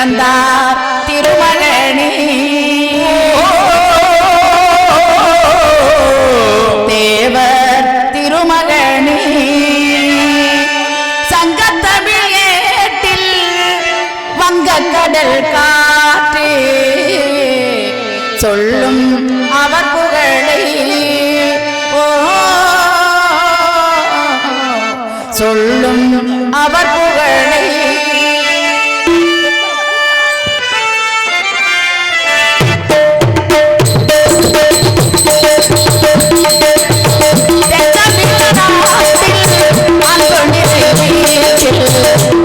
பிறந்தார் திருமகனே தேவர் திருமகனே சங்கத்தமிழ் ஏட்டில் வங்கக்கடல் காற்றே சொல்லும் அவர் புகழை சொல்லும் அவர் புகழை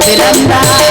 பிறந்தார்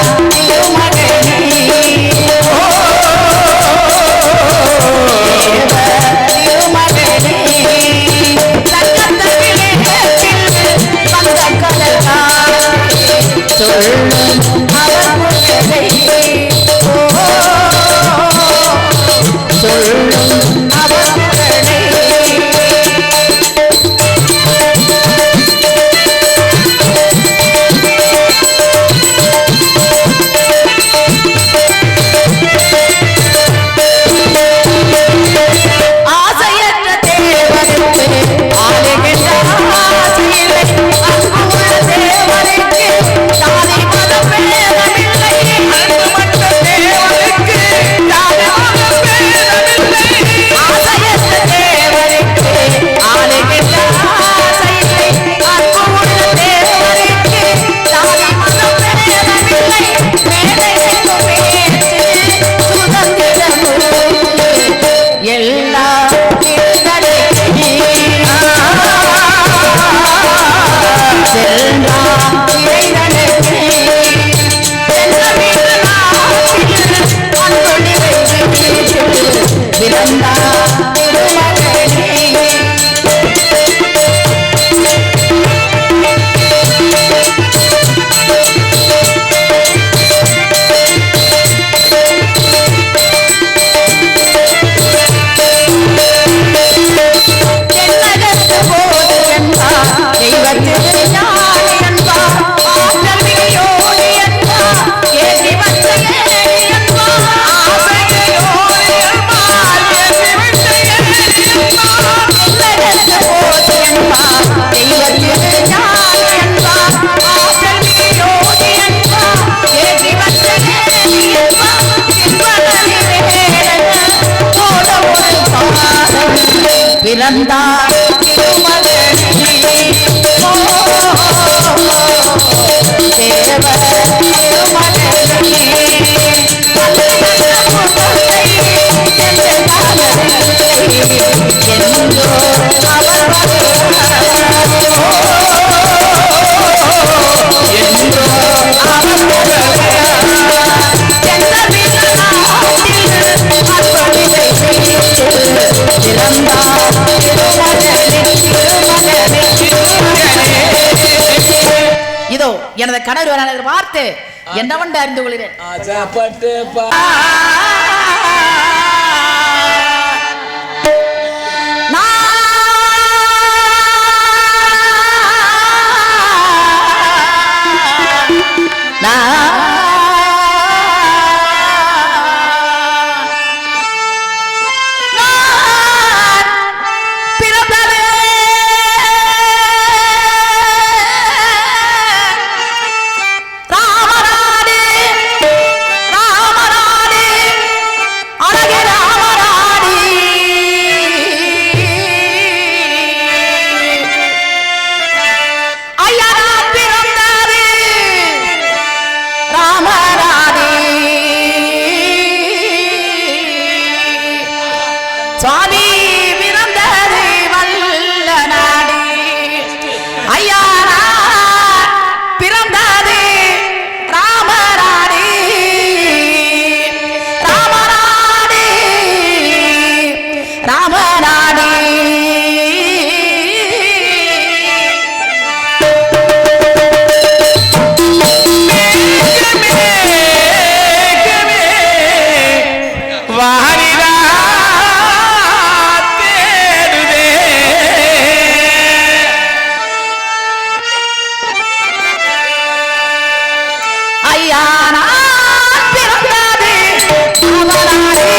திருமகனே தேவர் இதோ எனது கணவர் பார்த்து என்னவென்று அறிந்து கொள்கிறேன். சுவாமி பிறந்தது வல்ல நாடு ஐயாரா பிறந்தது ராமராடி ராமராடி ராமராடி ஐயா நான் பிறந்தது வல்ல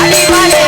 அடிமலை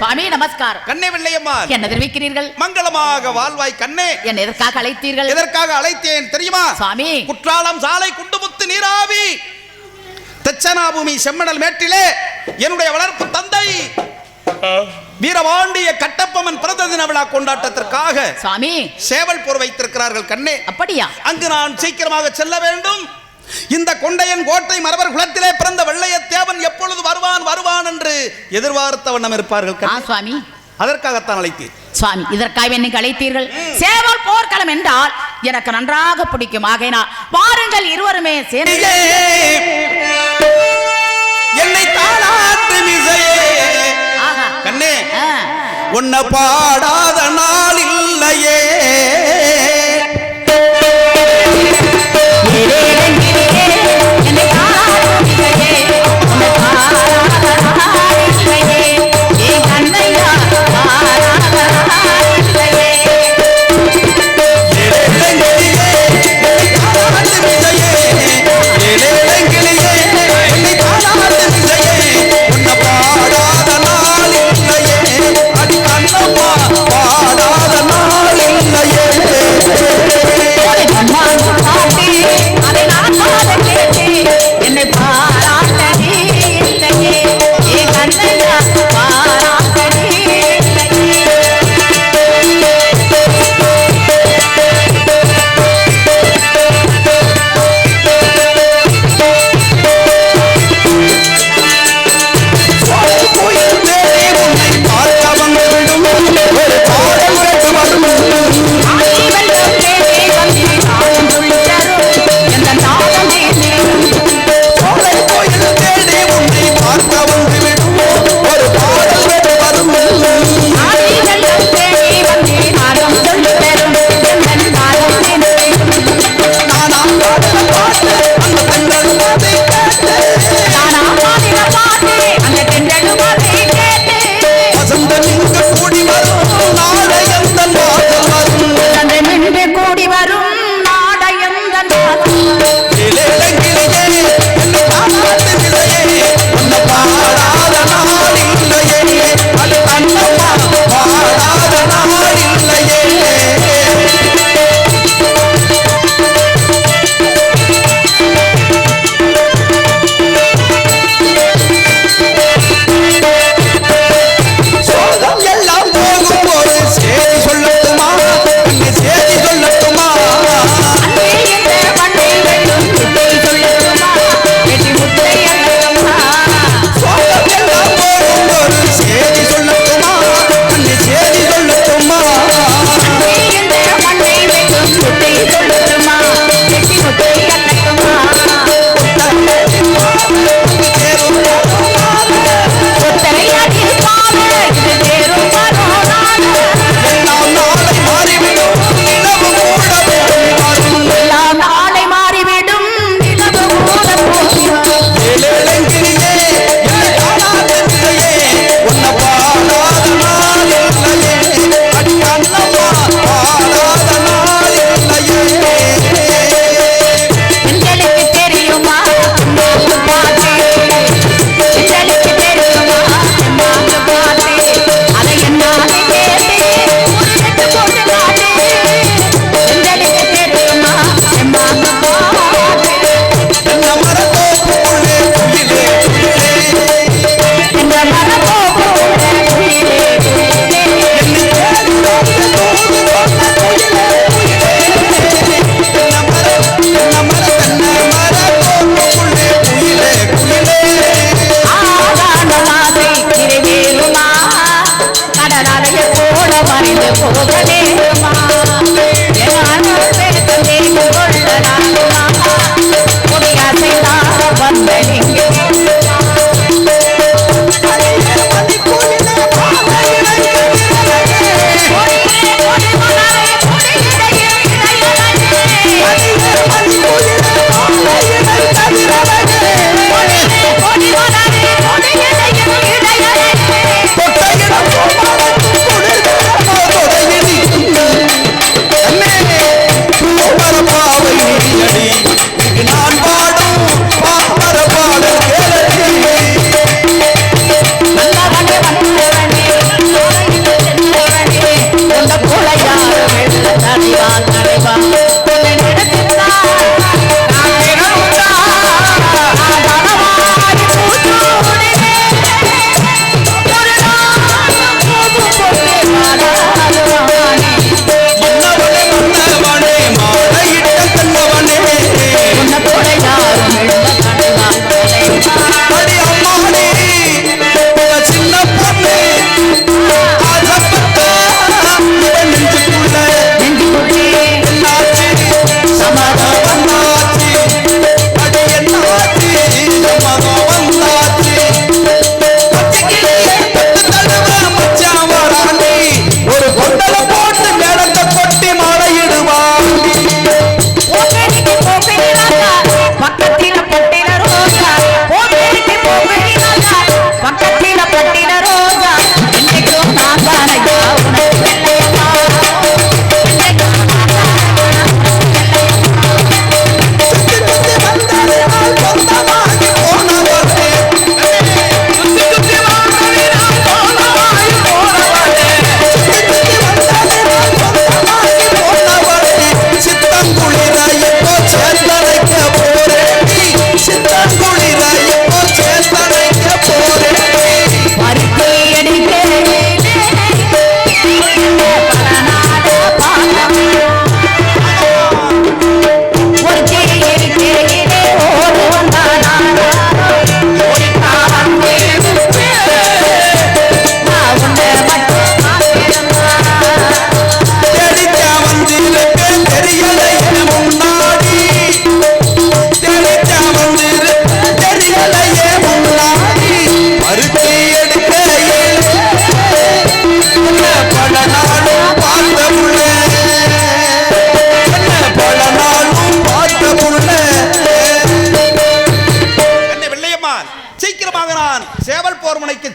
சுவாமி நமஸ்காரம். கண்ணே வெள்ளையம்மா, என்ன தெரிவிக்கிறீர்கள்? மங்களமாக வாழ்வாய் கண்ணே. என்ன எதற்காக அழைத்தீர்கள்? எதற்காக அழைத்தேன் தெரியுமா சுவாமி? குற்றாலம் சாலை குண்டுமுத்து நீராவி தச்சனாபூமி செம்மணல் மேட்டிலே என்னுடைய வளர்ப்பு தந்தை வீரபாண்டிய கட்டப்பம்மன் பிறந்த தின விழா கொண்டாட்டத்திற்காக சுவாமி சேவல் போர் வைத்திருக்கிறார்கள் கண்ணே. அப்படியா? அங்கு நான் சீக்கிரமாக செல்ல வேண்டும். இந்த கொண்டையன் கோட்டை மரவர் குலத்திலே பிறந்த வெள்ளையத்தேவன் எப்பொழுது வருவான் வருவான் என்று எதிர்பார்த்த வண்ணம் இருப்பார்கள் சுவாமி. அதற்காகத்தான் அழைத்தேன் சுவாமி. இதற்காக என்னை அழைத்தீர்கள். சேவல் போர்க்களம் என்றால் எனக்கு நன்றாக பிடிக்கும். ஆகையினால் பாருங்கள் இருவருமே சேர்ந்து என்னை தாளாட்டு மிசையே கண்ணே. உன்னை பாடாத நாள் இல்லையே.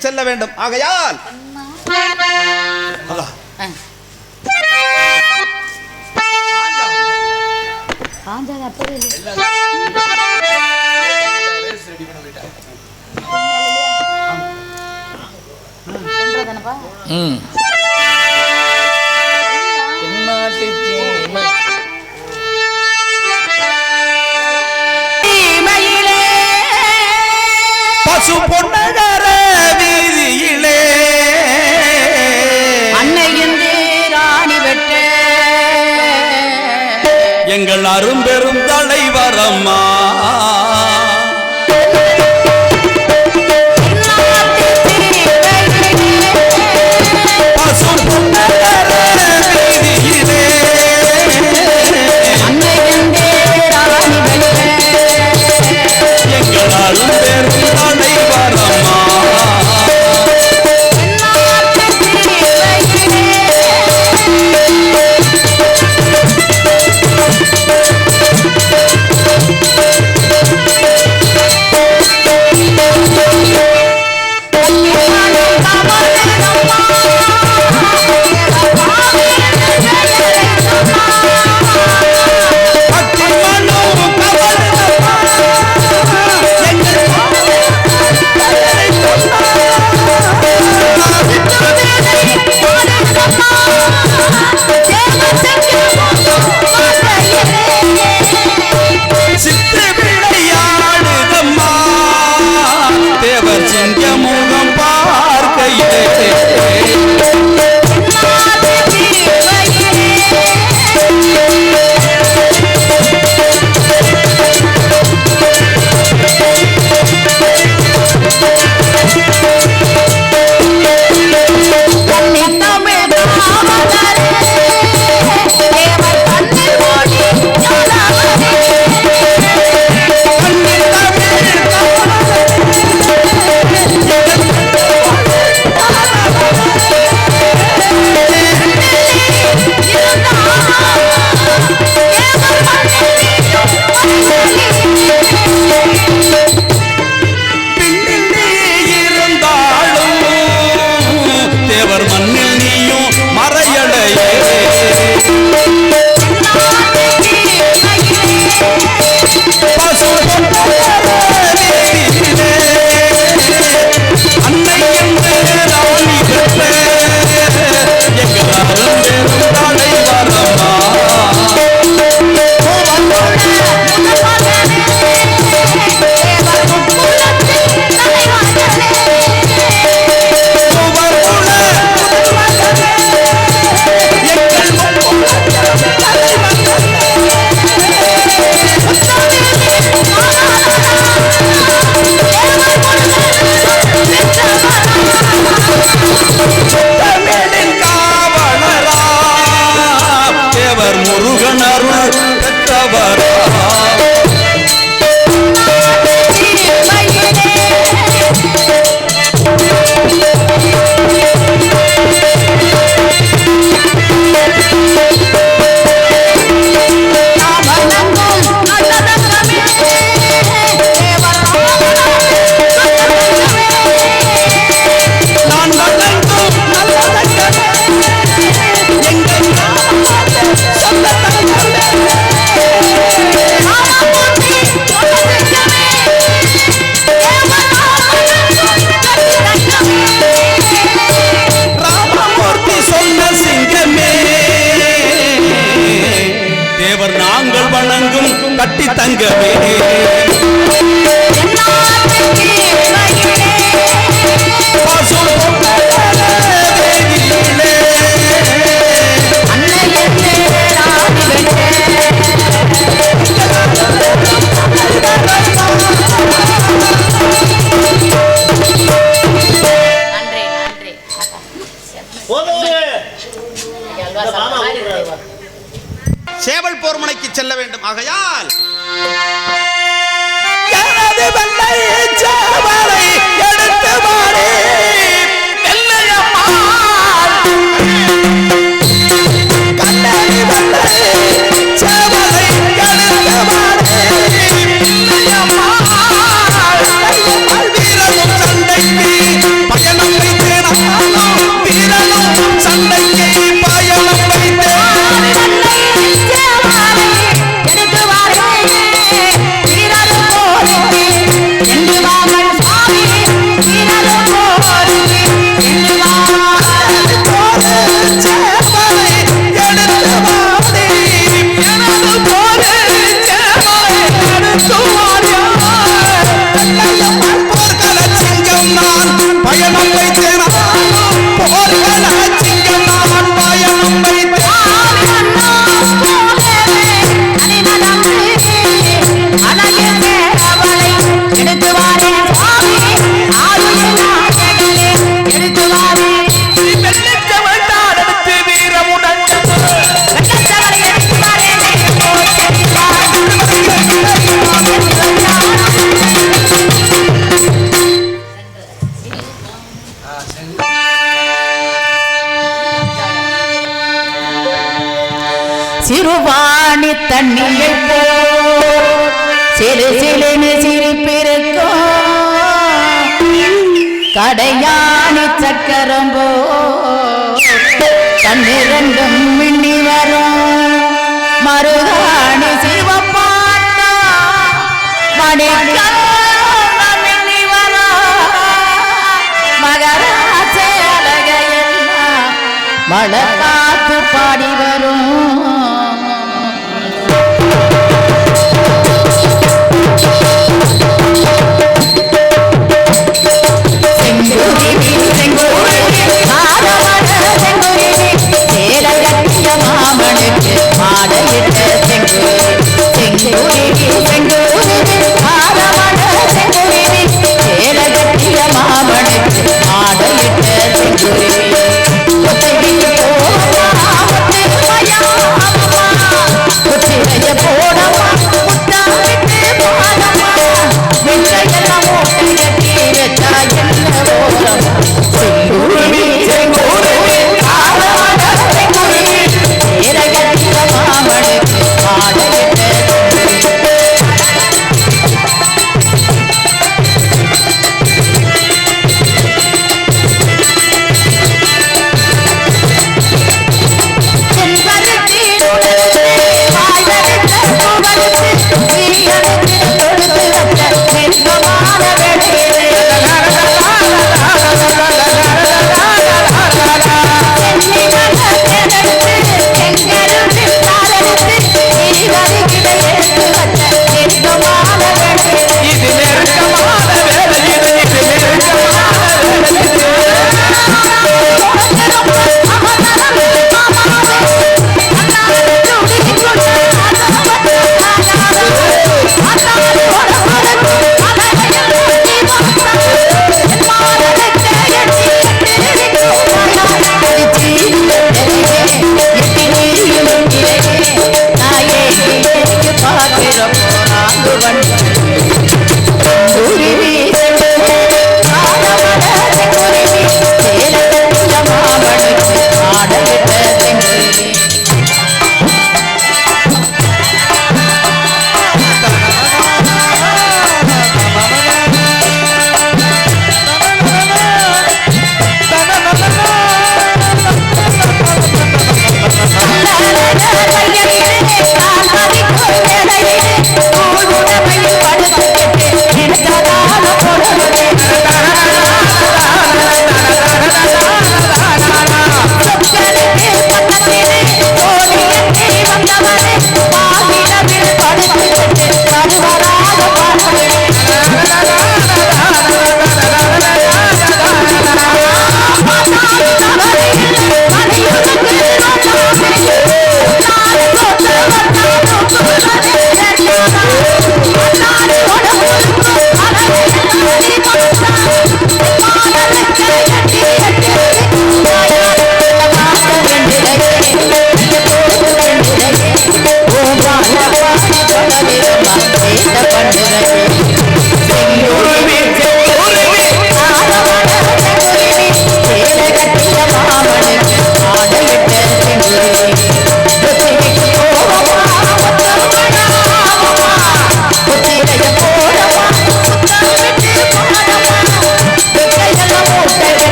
செல்ல வேண்டும். ஆகையால் பசு பொன்னகர வீதியிலே அன்னையின் ராணி வெட்ட எங்கள் அரும்பெரும் தலைவரம்மா பசு பொன்னகர வீதியிலே அன்னையின் ராணி வெட்ட எங்கள் அரும்பெரும் தலைவரம்மா கட்டி தங்கமே பசு சேவல் போர்முனைக்கு செல்ல வேண்டும். ஆகையால் எடுத்து மாறி சிறுவாணி தண்ணீரை சிறு சிலுன்னு சிரிப்பிருக்கும் கடையாணி சக்கரம்போ கண்ணிரண்டும் மின்னி வரும் மருதாணி சிவப்பாட்டா மின்னி வரும் மகராசை அழகையெல்லாம் மழை காத்து பாடி வரும்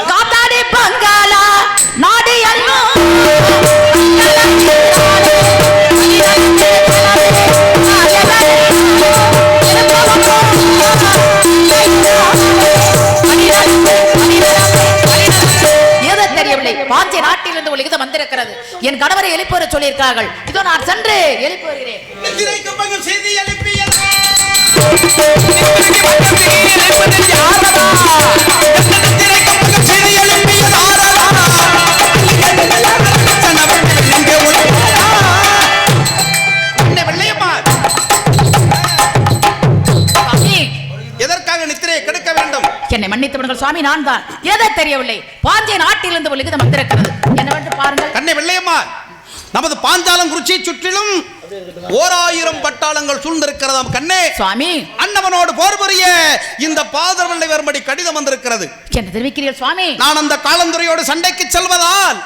காத்தாடி பங்காளா நாடு எல்லாம் பாஞ்சை நாட்டிலிருந்து ஒரு லிகிதம் வந்திருக்கிறது. என் கணவரை எழுப்பி வர சொல்லியிருக்கார்கள். இதோ நான் சென்று எழுப்பி வருகிறேன். எதற்காக நித்திரையை கெடுக்க வேண்டும்? என்னை மன்னித்து விடுங்கள் சுவாமி, நான் தான் எதை தெரியவில்லை. பாஞ்சை நாட்டிலிருந்து ஒரு லிகிதம் வந்திருக்கிறது. என்னவென்று பாருங்கள். கண்ணை வெள்ளையம்மா, நமது பாஞ்சாலம் குறிச்சி சுற்றிலும் 1000 பட்டாளங்கள் சூழ்ந்திருக்கிறதாம். கண்ணே சுவாமி, அண்ணவனோடு போர் புரிய இந்த பாதர்வள்ளை வரும்படி கடிதம் வந்திருக்கிறது. என்ன தெரிவிக்கிறீர்கள் சுவாமி? நான் அந்த காலந்துரையோடு சண்டைக்கு செல்வதால்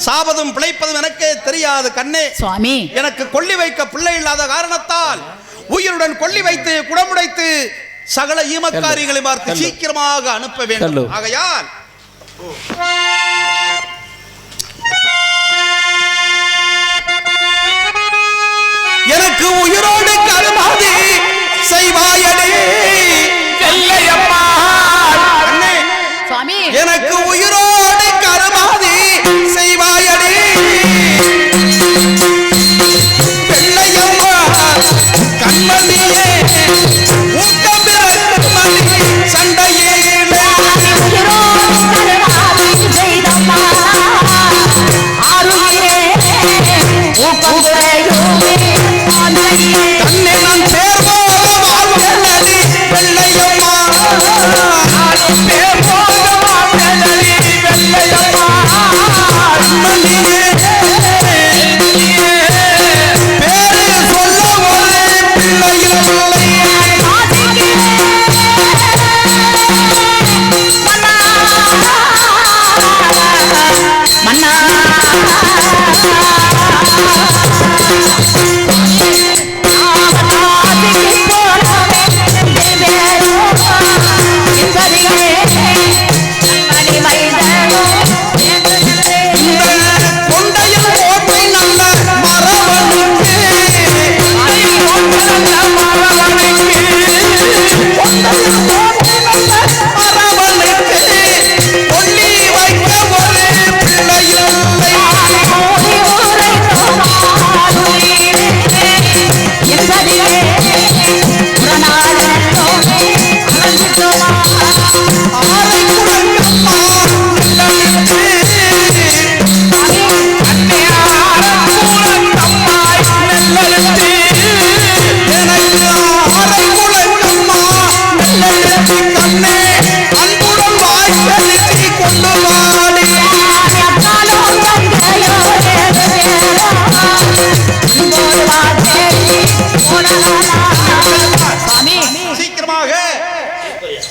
சாபதும் பிழைப்பதும் எனக்கே தெரியாது. கண்ணே சுவாமி, எனக்கு கொல்லி வைக்க பிள்ளை இல்லாத காரணத்தால் உயிருடன் கொல்லி வைத்து குடமுடைத்து சகல ஈமக்காரிகளை பார்த்து சீக்கிரமாக அனுப்ப வேண்டும். ஆகையால் எனக்கு உயிரோடு கருமாதி செய்வாயடே வெள்ளையம்மா. சுவாமி, எனக்கு உயிரோடு கருமாதி செய்வாயடே வெள்ளையம்மா. கண்மணியே ஊக்கம் பிறக்கும் மணி சண்டையே தன்னை நான் சேர்வோம் வாழ்வெள்ளி வெள்ளையம்மா. பேரு சொல்ல ஒரு பிள்ளையில்லை. மன்னா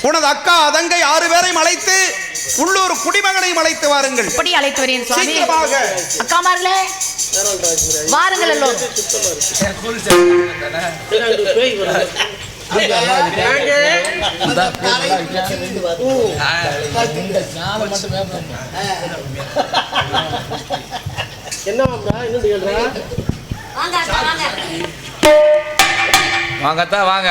உனது அக்கா அதங்கை 6 பேரையும் அழைத்து உள்ளூர் குடிமகனையும் அழைத்து வாருங்கள். இப்படி அழைத்து வரேன் சுவாமி. சீக்கிரமாக அக்காமார்களே வாருங்கள் எல்லோரும். வாங்கத்தா வாங்க.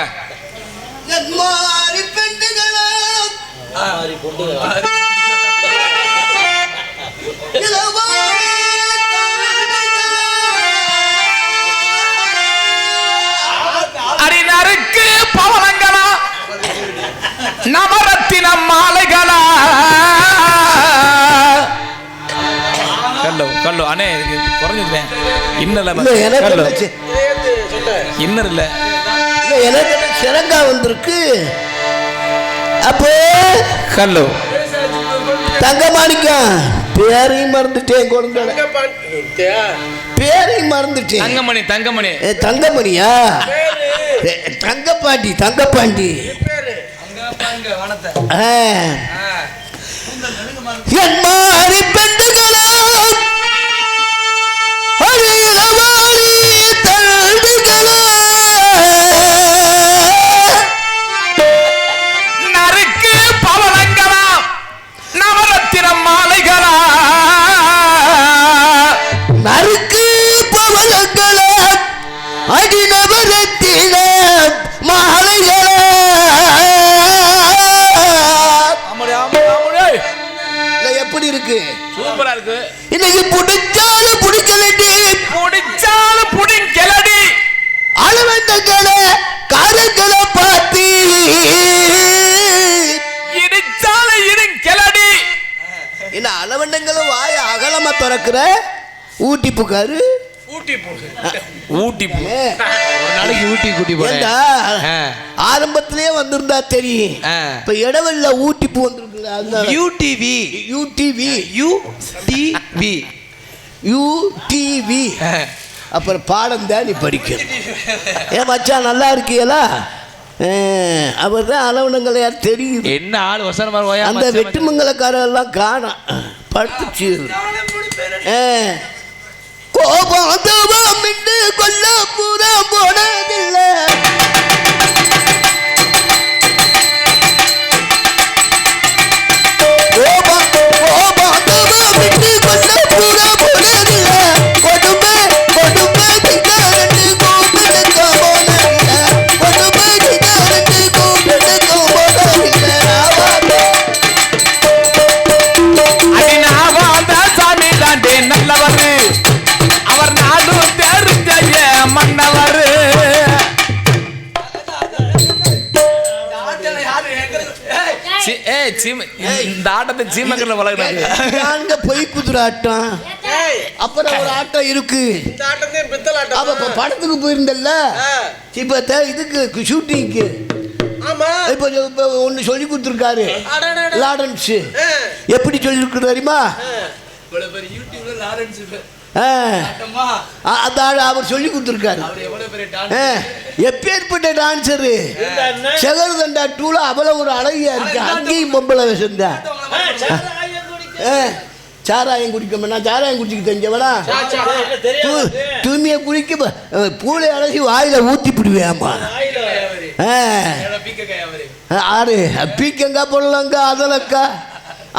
அரிநருக்கு பவளங்களா நவரத்தினம் மாலைகளா. கல்லு கல்லு அண்ணே குறைஞ்சிருக்கேன். இன்னும் இல்ல இன்னர் இல்ல எனக்கு சிறங்கா வந்திருக்கு. அப்போ ஹலோ தங்கமாணிக்கம் பேரையும் மறந்துட்டேன். கொடுங்க பேரையும் மறந்துட்டேன். தங்கமணி தங்கமணி தங்கமணியா? தங்கப்பாண்டி தங்கப்பாண்டி. என் மாறி பெண்டுகளா நறுக்கு பவளங்களா நவரத்தினம் மாலைகளா நறுக்கு பவளங்களா அடி நவரத்தின மாலைகளா. எப்படி இருக்கு? சூப்பரா இருக்கு. இன்னைக்கு புடிச்சாலும் புடிக்கலடி புடிச்சாலும் புடிக்கலடி அளவந்தங்களை காரங்களை பார்த்து இடிச்சாலும் இடிக்கலடி. என்ன அளவண்டங்களும் வாய அகலமா திறக்கிற ஊட்டி புகாரு ஊட்டி ஒரு நாளைக்கு ஊட்டி கூட்டி போறேன். ஆரம்பத்திலே வந்திருந்தா தெரியும். இப்ப இடவெல்ல ஊட்டி பூ வந்திருக்குல்ல, யூடிவி யூடிவி யூடிவி யூடிவி. அப்புறம் பாடம் தான் நீ படிக்க. ஏன் மச்சான் நல்லா இருக்கியலா? அவர் தான் அளவணங்களை யார் தெரியுது. என்ன ஆள் வசனமா போயா? அந்த வெட்டுமங்கலக்காரெல்லாம் காணோம், படுத்துச்சு. கோபம் மிண்டு கொல்ல பூரா போனதில்லை. அவர் நாடு தெரிஞ்ச மன்னவர். இந்த ஆட்டத்தை சீமங்கல்ல வளர்க்குறாங்க. பொய் குதிரை ஆட்டம், அப்புறம் ஒரு ஆட்டம் இருக்கு. படத்துக்கு போயிருந்தல்ல, இப்ப இதுக்கு ஷூட்டிங்க்கு இப்ப ஒன்னு சொல்லி கொடுத்துருக்காரு லாரன்ஸ். எப்படி சொல்லி கொடுக்குறது தெரியுமா? அவர் சொல்லி கொடுத்துருக்காரு. எப்பேற்பட்ட டான்சரு. செகர்தண்டா டூல அவ்வளவு ஒரு அழகியா இருக்கு. அங்கேயும் பொம்பளை வேஷம்தான். சாராயம் குடிக்க, நான் சாராயம் குடிச்சுக்க தெரிஞ்சவனா? தூய்மையை குடிக்க பூளை அழகி வாயில ஊத்தி பிடிவேம்மா. ஆறு பீக்கங்கா பொருளங்கா அதலக்கா.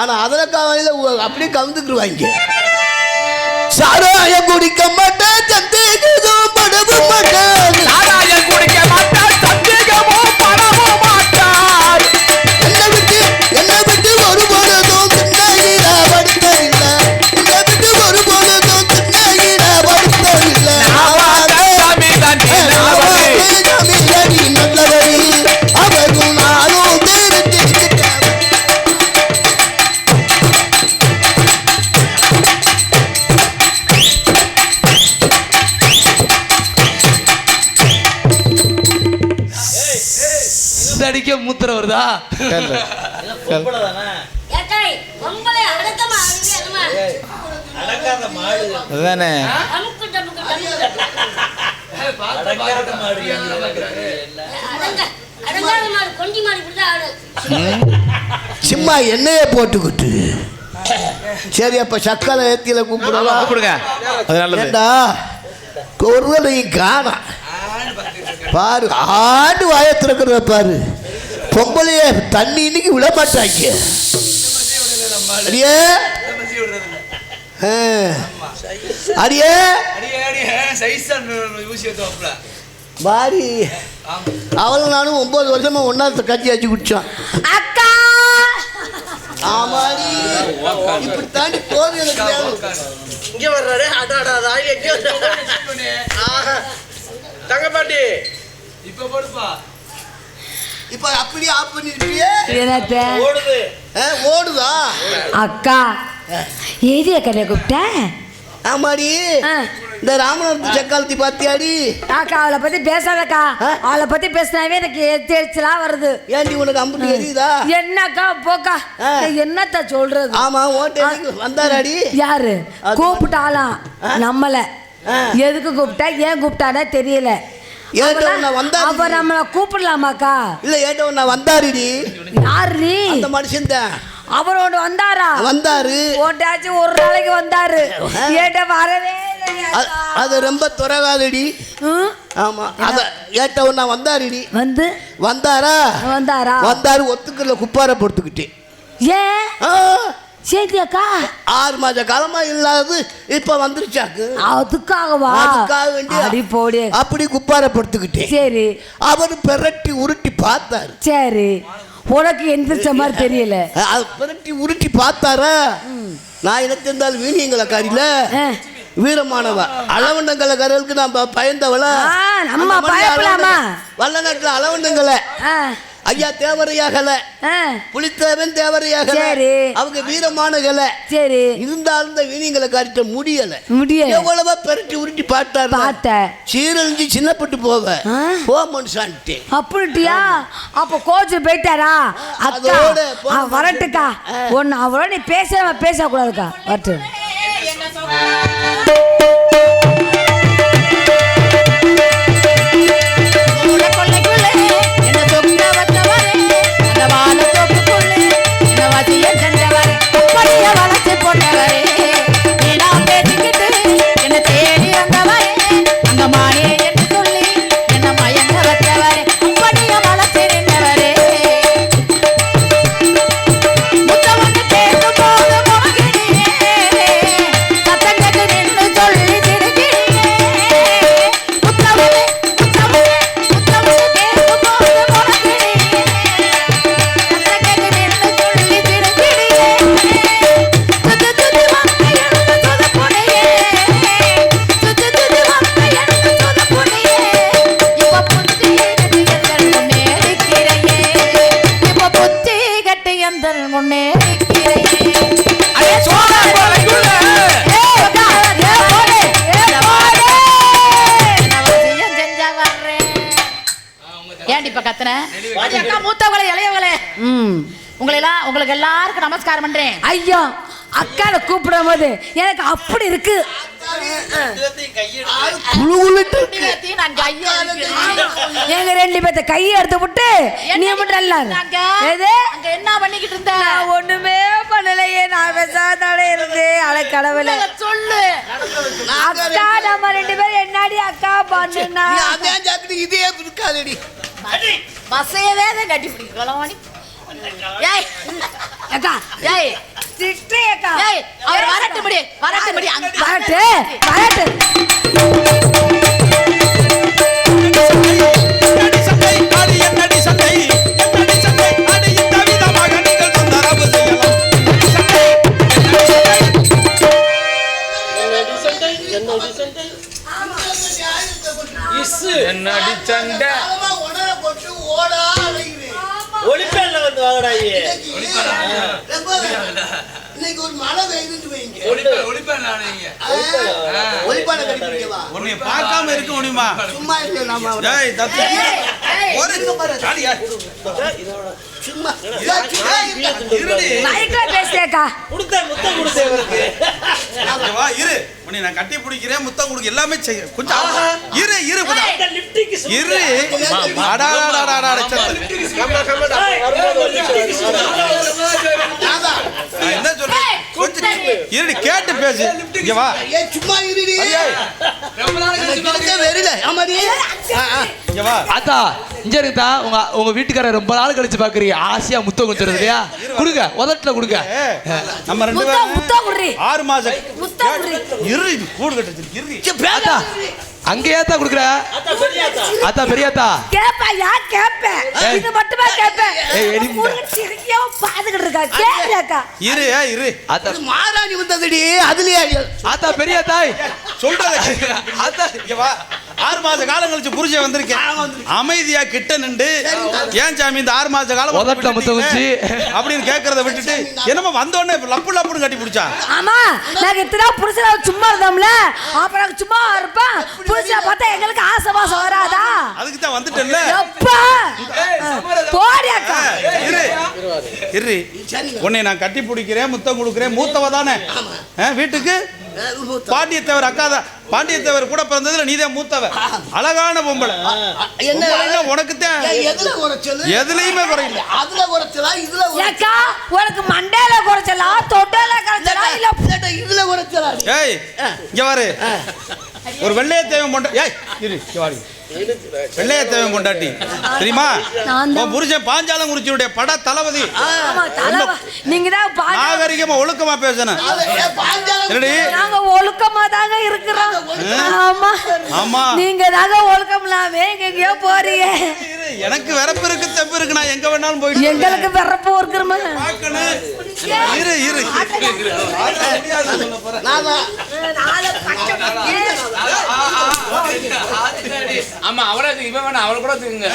ஆனா அதலக்கா வாயில அப்படியே கவுந்துக்குருவாங்க. சாராயம் குடிக்க மாட்டேன், சந்தேகமும் படவும் மாட்டேன். சாராயம் குடிக்க மாட்டார், சந்தேகமும் படவும் மாட்டார். என்னை விட்டு ஒரு பொழுதும் திண்ணகிற படுத்ததில்லை. என்னை விட்டு ஒரு பொழுதும் திண்ணகிற படுத்ததில்லை. நல்லவரி அவரும் நானும் தெரிஞ்சிருக்க. அடிக்க மூத்திர வருதா? அதானே சும்மா எண்ணெய போட்டுக்கிட்டு. சரி, அப்ப சக்கரை ஏத்தியில கூப்பிடுவா கூப்பிடுங்க. ஏண்டா ஒருவரையும் காணா பாரு. ஆண்டு வாயத்திருக்கிறத பாரு. பொம்பளைய தண்ணி இன்னைக்கு விட மாட்டாங்க. அடியே அடியே மாறி அவளும் நானும் 9 வருஷமா ஒன்னாத்த கட்சி ஆச்சு குடிச்சோம். அக்கா ஆமாடி இப்படி தாண்டி போது. எனக்கு இங்க வர்றாரு. தங்கப்பாட்டி இப்ப போடுப்பா. இப்ப அப்படியே ஆஃப் பண்ணிருப்பியே. ஓடுது. ஓடுதா? அக்கா ஏதி அக்கா கூப்பிட்ட? ஆமாடி இந்த ராமநாதத்து செக்காலத்தி பாத்தியாடி? அக்கா அவளை பத்தி பேசாதக்கா. அவளை பத்தி பேசினாவே எனக்கு எரிச்சலா வருது. ஏண்டி உனக்கு அம்புட்டு எரியுதா? என்னக்கா போக்கா, என்னத்த சொல்றது? ஆமா ஓட்டே வந்தாராடி. யாரு கூப்பிட்டாலாம் நம்மள? எதுக்கு கூப்பிட்டா, ஏன் கூப்பிட்டானே தெரியல. அவர் நம்மள கூப்பிடலாமாக்கா? இல்ல ஏட்டவன் நான் வந்தாருடி. யாரு அந்த மனுஷன் தான். அவரோட வந்தாரா? வந்தாரு. ஓட்டாச்சும் ஒரு நாளைக்கு வந்தாரு. ஏட்ட வரவே அது ரொம்ப துறவாதடி. ஆமா அத ஏட்டவன் நான் வந்தாருடி. வந்தாரு ஒத்துக்கல குப்பார போட்டுக்கிட்டே. ஏன் சேத்தியாக்கா 6 மாத காலமா இல்லாது இப்ப வந்துருச்சாக்கு. அதுக்காகவா? அதுக்காக வேண்டி அடி போடு அப்படி குப்பார படுத்துக்கிட்டே. சரி அவரு பெரட்டி உருட்டி பார்த்தாரு. சரி உனக்கு எந்திரிச்ச மாதிரி தெரியல. பெரட்டி உருட்டி பார்த்தாரா? நான் என்ன தெரிந்தாலும் வீணியங்களை காரில வீரமானவ அளவண்டங்கலக்காரர்களுக்கு நான் பயந்தவள. நம்ம பயப்படாமா? வல்ல நாட்டுல அளவண்டங்களை ஐயா தேவரையாகல, புலித்தேவன் தேவரையாகல, அவங்க வீரமானகல. சரி இருந்தாலும் இந்த வீணியங்களை காரிட்ட முடியல. எவ்வளவா பெரட்டி உருட்டி பார்த்தாரு. சீரழிஞ்சு சின்னப்பட்டு போக மனுஷான்ட்டு. அப்படியா? அப்ப கோச்சு போயிட்டாரா? அதோட வரட்டுக்கா. ஒன்னு அவரோட நீ பேசக்கூடாதுக்கா. வரட்டு உங்களுக்கு எல்லாருக்கும் நமஸ்காரம் பண்றேன். ஐயோ அக்காவை கூப்பிடும் போது எனக்கு அப்படி இருக்கு. எங்க 2 பேத்த கையை எடுத்து விட்டு நீ மட்டும் என்ன பண்ணிக்கிட்டு இருந்த? ஒண்ணுமே பண்ணலையே, நான் பேசாதாலே இருந்து. அட கடவுளே சொல்லு. அக்கா நம்ம 2 பேரும் என்னாடி அக்கா பண்ணுனா இதே இருக்காதடி. பஸ்ஸையவே தான் கட்டி பிடிக்கலாம். என்னடி சண்டை ஒளிப்பேன்ல வந்து வாங்கடா. இன்னைக்கு ஒரு மழை பெய்யுதுன்னு வைங்க. ஒளிப்பான கடிப்பிடிக்கவா? உன்னை பார்க்காம இருக்க முடியுமா? சும்மா இருக்க நாம. டேய் தத்து. ஒரு காடியா. சும்மா. இருடி. மைக்ல பேசேக்கா. முத்தம் கொடுத்தே இவருக்கு. வா இரு. உன்னை நான் கட்டி பிடிக்கிறேன், முத்தம் கொடுக்க எல்லாமே செய்ய. கொஞ்சம் இரு இந்த லிப்டிக்கு இரு. அடாடாடாடா கம்மடா. என்ன சொல்ற? கொஞ்சம் இருடி கேட்டு பேசு. இங்க வா. ஏய் சும்மா இருடி. ரொம்ப நாள் கழிச்சு வெறில. ஆமாடி. இங்க வா. அத்தா இங்க இருக்கா? உங்க வீட்டுக்காரர் ரொம்ப நாள் கழிச்சு பாக்குறீங்க. ஆசையா முத்தம் கொடுத்துறது இல்லையா? கொடுங்க, உதட்டுல கொடுங்க. நம்ம 2 பேரும் முத்தம் குடுறி. 6 மாசம் முத்தம் குடுறி. இரு கூடு கட்டது. இரு. அத்தா அங்கேயாத்தா குடுக்குற அத்தா பெரியாத்தா அத்தா பெரியாத்தா கேப்பையா கேப்பேன் ஏய். இது மட்டுமே கேப்பேன் ஏய், எடி முண்டை. சிரிக்கியோ பாத்துக்கிட்டு இருக்கா கேப்பையாக்கா இரு அத்தா மாராணி வந்ததுடி அதுலயே ஆத்தா பெரிய தாய் சொல்றத ஆத்தா இங்க வா 6 மாச காலம் கழிச்சு புருஷன் வந்திருக்கேன் அமைதியா கிட்ட நின்று ஏன் சாமி இந்த 6 மாச காலம் உதட்டுல முத்தம் வச்சு. அப்படின்னு கேக்குறத விட்டுட்டு என்னமோ வந்த உடனே லப்பு லப்புன்னு கட்டி பிடிச்சா ஆமா நாங்க இத்தனை புருஷனை சும்மா இருந்தோம்ல அப்புறம் சும்மா இருப்பேன் புருஷனை பார்த்தா எங்களுக்கு ஆசை வாசம் வராதா அதுக்கு தான் வந்துட்டேன்ல எப்பா போடியாக்கா இரு உன்னை நான் கட்டி பிடிக்கிறேன் முத்தம் கொடுக்கிறேன் மூத்தவ தானே வீட்டுக்கு பாண்டியத்தேவர் அக்கா தான் பாண்டியத்தேவர் கூட பிறந்ததுல நீதான் மூத்தவ அழகான பொம்பளை என்ன உனக்கு தான் எதுலயுமே குறையில அதுல குறைச்சலா இதுல ஏக்கா உனக்கு மண்டையில குறைச்சலா தொண்டையில குறைச்சலா இல்ல இதுல குறைச்சலா ஏய் இங்க பாரு ஒரு வெள்ளையத்தேவன் பொண்டா ஏய் இரு இங்க வாடி வெள்ளையத்தேவன் பொண்டாட்டி தெரியுமா உன் புருஷன் பாஞ்சாலங்குறிச்சியுடைய பட தளபதி நீங்க தான் நாகரிகமா ஒழுக்கமா பேசணும் என்னடி நாங்க ஒழுக்கமா தாங்க இருக்கிறோம் ஆமா ஆமா நீங்க தாங்க ஒழுக்கம் இல்லாம எங்கேயோ போறீங்க எனக்கு விரப்பு இருக்கு தெப்பு இருக்கு நான் எங்க வேணாலும் போயிட்டு எங்களுக்கு விரப்பு இருக்கிறோமா பார்க்கணும் இரு ஆமா அவளை இவன் வேணா அவளை கூட தூக்குங்க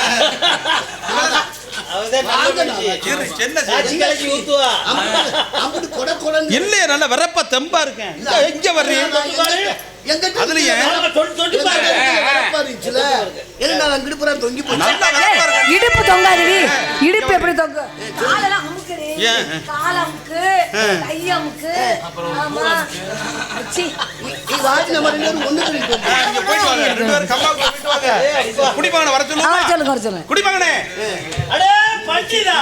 இல்லையே நல்ல விரப்ப தெம்பா இருக்கேன் எங்க வர்றீங்க அதுலயே இடுப்பு தொங்காது இடுப்பு எப்படி தொங்கு காலெல்லாம் அமுக்குறீ காலமுக்கு கையமுக்கு ஆமா அச்சி குடிப்பாங்க வர சொல்லுங்க குடிப்பாங்கனே அடே பட்டிடா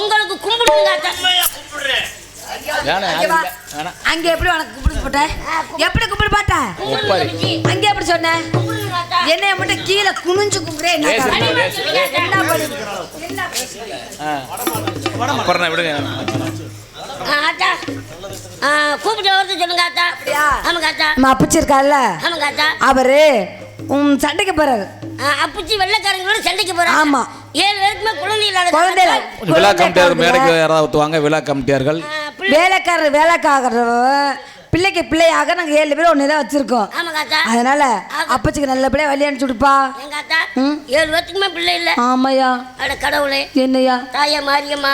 உங்களுக்கு கும்பிடுங்க அங்க எப்படி உனக்கு கும்பிடு போட்ட எப்படி கும்பிடு பாட்ட அங்க எப்படி சொன்ன என்னைய மட்டும் கீழே குனிஞ்சு கும்பிடுறேன் கூப்பிட்டு வருது சொல்லுங்க ஆத்தா ஆமாங்க ஆத்தா அப்பச்சி இருக்காருல்ல ஆமாங்க ஆத்தா அவரு சண்டைக்கு போறாரு அப்பச்சி வெள்ளைக்காரங்களோட சண்டைக்கு போறாரு ஆமா 7 பேருக்குமே குழந்தை இல்லாத விழா கமிட்டியார் மேடைக்கு யாராவது ஊத்துவாங்க விழா கமிட்டியார்கள் வேலைக்காரர் பிள்ளைக்கு பிள்ளையாக நாங்க 7 பேரும் ஒன்னே தான் வச்சிருக்கோம் அதனால அப்பச்சிக்கு நல்ல பிள்ளைய வழி அனுப்பிச்சு விடுப்பா எங்க ஆத்தா 7 பேருக்குமே பிள்ளை இல்ல ஆமாயா அட கடவுளே என்னையா தாயா மாரியம்மா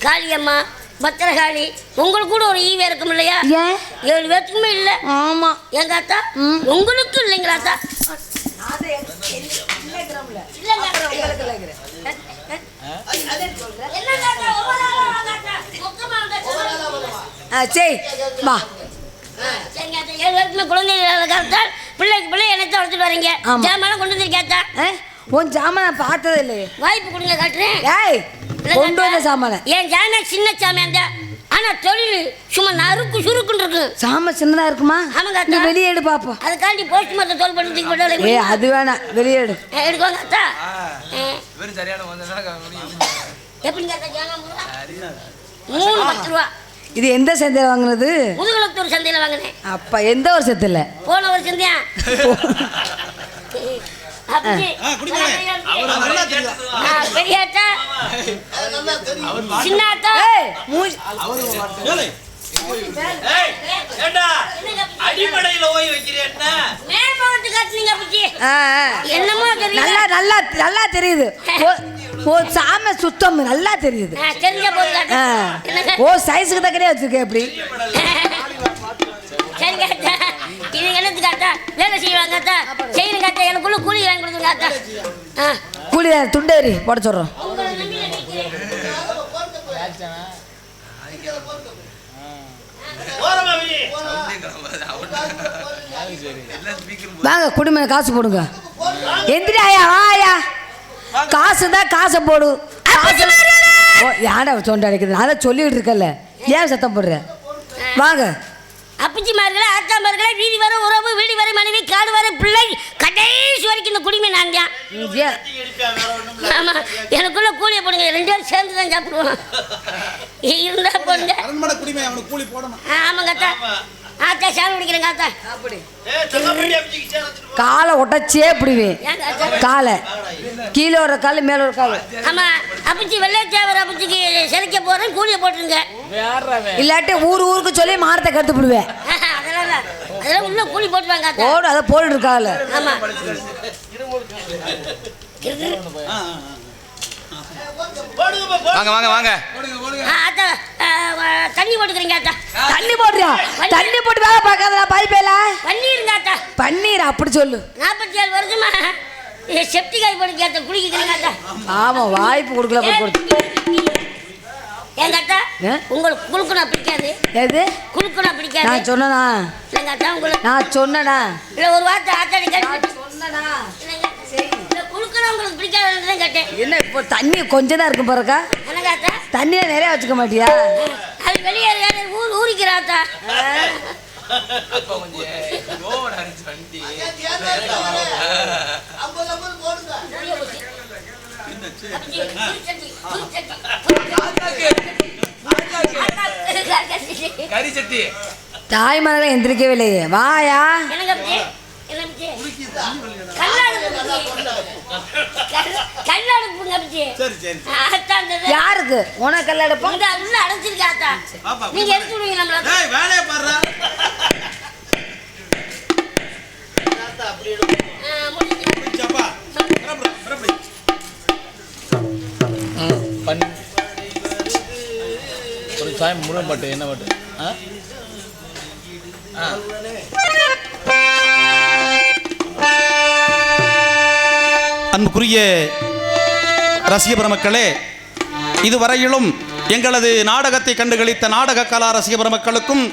காளியம்மா பத்திரகாளி உங்களுக்கு கூட ஒரு ஈவே இருக்கும் இல்லையா ஏன் 7 பேருக்குமே இல்ல ஆமா எங்க ஆத்தா உங்களுக்கு இல்லைங்களா ஆத்தா பிள்ளைக்கு பிள்ளை என்னத்தை வளர்த்துட்டு வரீங்க ஜாமான் கொண்டு வந்துருக்கேத்தா உன் ஜாமான பார்த்தது இல்லையே வாய்ப்பு கொடுங்க காட்டுறேன் கொண்டு வந்த சாமான என் ஜாமான சின்ன சாமியான் தான் ஆனா தொழில் சும்மா நறுக்கு சுருக்குன்னு இருக்கு சாம சின்னதா இருக்குமா ஆமாங்க வெளியேடு பாப்போம் அதுக்காண்டி போஸ்ட் மாத்த தோல் பண்ணி போட்டு அது வேணாம் வெளியேடு எடுக்கோங்க அத்தா சரியான எப்படிங்க 3 ரூபா இது எந்த சந்தையில வாங்குனது முதுகுளத்தூர் சந்தையில வாங்கினேன் அப்ப எந்த வருஷத்துல போன வருஷம் தான் அப்பச்சி பெரியாத்தா சின்னாத்தா அடிப்படையில ஓய் வைக்கிறேன் மேற்பட்டு காட்டுனீங்க அப்பச்சி என்னமோ நல்லா நல்லா நல்லா தெரியுது ஓ சாம சுத்தம் நல்லா தெரியுது தெரிஞ்ச போது காட்டு ஓ சைஸுக்கு தக்கனே வச்சிருக்கேன் எப்படி சரி காத்தா இது என்னது காத்தா வேலை செய்வாங்க காத்தா செய்யணும் காத்தா எனக்குள்ள கூலி வாங்கி கொடுங்க காத்தா கூலி துண்டேரி போட சொல்றோம் வாங்க குடிமனை காசு போடுங்க எந்திரியா வாயா காசு தான் காசை போடு யாடா சொண்ட அடைக்குது நான் தான் சொல்லிட்டு இருக்கல ஏன் சத்தம் போடுற வாங்க அப்பச்சிமார்களே ஆத்தாமார்களே வீதி வர உறவு வீடு வரை மனைவி காடு வரை பிள்ளை கடைசி வரைக்கும் இந்த குடிமை நான் தான் ஆமா எனக்குள்ள கூலியை போடுங்க 2 பேரும் சேர்ந்து தான் சாப்பிடுவோம் இருந்தா போடுங்க அரண்மனை குடிமை அவனுக்கு கூலி போடணும் ஆமாங்க அத்தா ஆத்தா சாமி பிடிக்கிறேங்க ஆத்தா காலை ஒட்டச்சே பிடிவேன் காலை கீழே ஒரு கால் மேலே ஒரு கால் ஆமா அப்பச்சி வெள்ளைச்சாவர் அப்பச்சிக்கு சிலைக்க போறேன் கூலியை போட்டுருங்க இல்லாட்டி ஊருக்கு சொல்லி மாரத்தை கருத்து விடுவேன் அதெல்லாம் உள்ள கூலி போட்டுவாங்க ஆத்தா போடு அதை போட்டு இருக்கால ஆமா வாங்க வாங்க வாங்க ஆத்தா தண்ணி போட்டுக்கிறீங்க ஆத்தா தண்ணி போடுறியா தண்ணி போட்டு வேலை பார்க்காத பைப்பேல பன்னீருங்க ஆத்தா பன்னீர் அப்படி சொல்லு 47 வருஷமா செப்டி காய் போட்டு ஆத்தா குளிக்கிறீங்க ஆத்தா ஆமா வாய்ப்பு கொடுக்கல போய் கொடுத்து எங்க அத்தா உங்களுக்கு குளுக்குனா பிடிக்காது எது குளுக்குனா பிடிக்காது நான் சொன்னனா எங்க அத்தா உங்களுக்கு நான் சொன்னனா இல்ல ஒரு வார்த்தை ஆத்தாடி கேட்டு சொன்னனா இல்ல குளுக்குனா உங்களுக்கு பிடிக்காதுன்னு தான் கேட்டேன் என்ன இப்போ தண்ணி கொஞ்சம் தான் இருக்கும் பாருக்கா என்னங்க அத்தா தண்ணியை நிறைய வச்சுக்க மாட்டியா அது வெளியே ஊறிக்கிறாத்தா தாய்மார்களே எந்திரிக்கவே இல்லையே வாயா யாருக்கு உனக்கு கல்லாடுப்போம் உள்ள அடைச்சிருக்காத்தா நீங்க எடுத்து விடுவீங்க நம்மள வேலையை பாடுறா ஒரு சாயம் முழு பாட்டு என்ன பாட்டு அன்புக்குரிய ரசிக பெருமக்களே, இதுவரையிலும் எங்களது நாடகத்தை கண்டுகளித்த நாடக கலா ரசிக பெருமக்களுக்கும்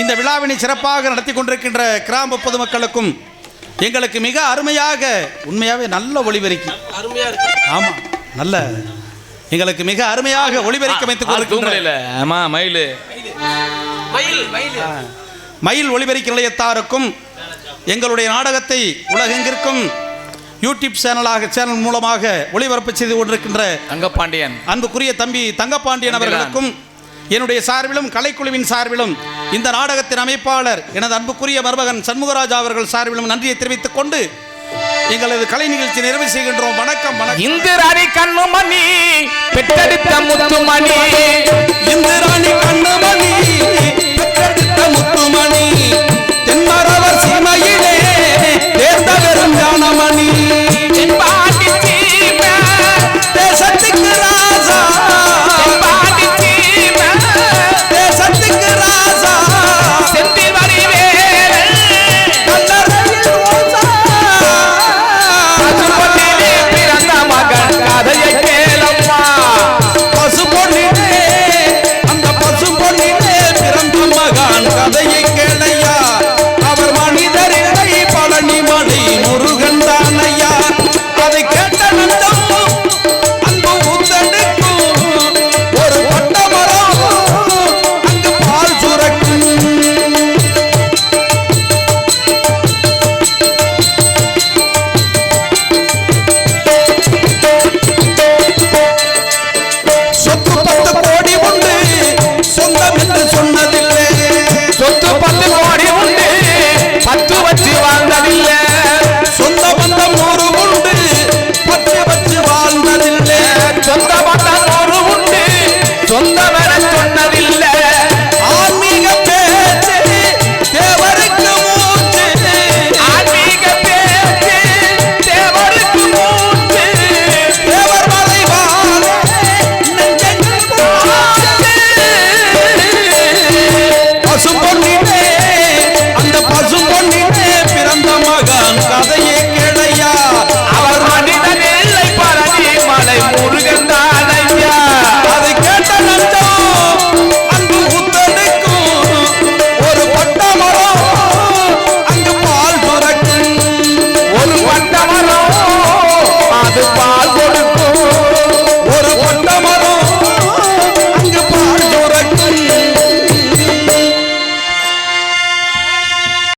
இந்த விழாவினை சிறப்பாக நடத்தி கொண்டிருக்கின்ற கிராம பொதுமக்களுக்கும் எங்களுக்கு மிக அருமையாக உண்மையாகவே நல்ல ஒளிபெருக்கி ஆமாம் நல்ல எங்களுக்கு மிக அருமையாக ஒளிபெருக்கி அமைத்துக் கொண்டிருக்கின்ற மயில் ஒளிபெருக்கி நிலையத்தாருக்கும் எங்களுடைய நாடகத்தை உலகெங்கிற்கும் யூடியூப் சேனல் மூலமாக ஒளிபரப்பு செய்து கொண்டிருக்கின்ற தங்கப்பாண்டியன் அன்புக்குரிய தம்பி தங்கப்பாண்டியன் அவர்களுக்கும் என்னுடைய சார்பிலும் கலைக்குழுவின் சார்பிலும் இந்த நாடகத்தின் அமைப்பாளர் எனது அன்புக்குரிய மருமகன் சண்முகராஜா அவர்கள் சார்பிலும் நன்றியை தெரிவித்துக் கொண்டு எங்களது கலை நிகழ்ச்சி நிறைவு செய்கின்றோம். வணக்கம். இந்திராணி கண்ணுமணி பெற்றெடுத்த முத்துமணி இந்திராணி